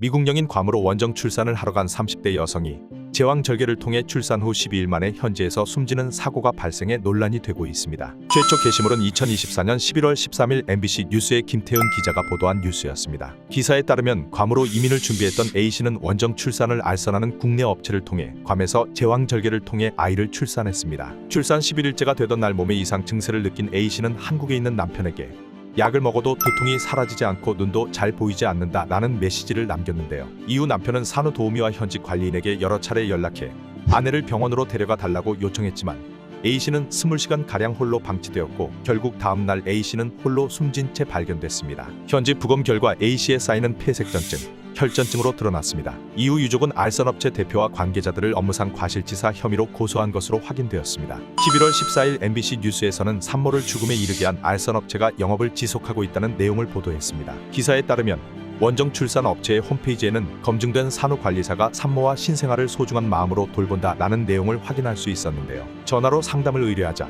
미국령인 괌으로 원정 출산을 하러 간 30대 여성이 제왕절개를 통해 출산 후 12일 만에 현지에서 숨지는 사고가 발생해 논란이 되고 있습니다. 최초 게시물은 2024년 11월 13일 MBC 뉴스의 김태훈 기자가 보도한 뉴스였습니다. 기사에 따르면 괌으로 이민을 준비했던 A씨는 원정 출산을 알선하는 국내 업체를 통해 괌에서 제왕절개를 통해 아이를 출산했습니다. 출산 11일째가 되던 날 몸에 이상 증세를 느낀 A씨는 한국에 있는 남편에게 약을 먹어도 두통이 사라지지 않고 눈도 잘 보이지 않는다 라는 메시지를 남겼는데요. 이후 남편은 산후도우미와 현지 관리인에게 여러 차례 연락해 아내를 병원으로 데려가 달라고 요청했지만 A씨는 20시간가량 홀로 방치되었고 결국 다음날 A씨는 홀로 숨진 채 발견됐습니다. 현지 부검 결과 A씨에 쌓이는 폐색전증, 혈전증으로 드러났습니다. 이후 유족은 알선업체 대표와 관계자들을 업무상 과실치사 혐의로 고소한 것으로 확인되었습니다. 11월 14일 MBC 뉴스에서는 산모를 죽음에 이르게 한 알선업체가 영업을 지속하고 있다는 내용을 보도했습니다. 기사에 따르면 원정 출산 업체의 홈페이지에는 검증된 산후관리사가 산모와 신생아를 소중한 마음으로 돌본다 라는 내용을 확인할 수 있었는데요. 전화로 상담을 의뢰하자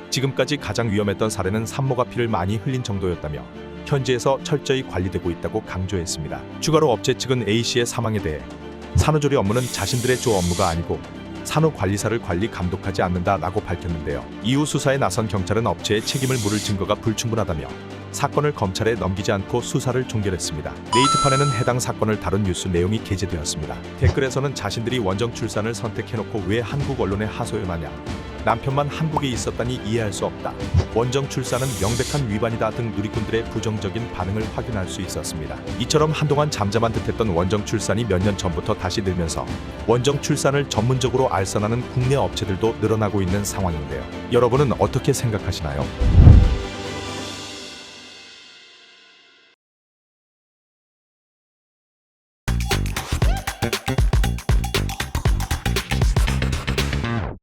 지금까지 가장 위험했던 사례는 산모가 피를 많이 흘린 정도였다며 현지에서 철저히 관리되고 있다고 강조했습니다. 추가로 업체 측은 A씨의 사망에 대해 산후조리 업무는 자신들의 주 업무가 아니고 산후관리사를 관리 감독하지 않는다라고 밝혔는데요. 이후 수사에 나선 경찰은 업체의 책임을 물을 증거가 불충분하다며 사건을 검찰에 넘기지 않고 수사를 종결했습니다. 네이트판에는 해당 사건을 다룬 뉴스 내용이 게재되었습니다. 댓글에서는 자신들이 원정 출산을 선택해놓고 왜 한국 언론에 하소연하냐, 남편만 한국에 있었다니 이해할 수 없다, 원정 출산은 명백한 위반이다 등 누리꾼들의 부정적인 반응을 확인할 수 있었습니다. 이처럼 한동안 잠잠한 듯했던 원정 출산이 몇 년 전부터 다시 늘면서 원정 출산을 전문적으로 알선하는 국내 업체들도 늘어나고 있는 상황인데요. 여러분은 어떻게 생각하시나요?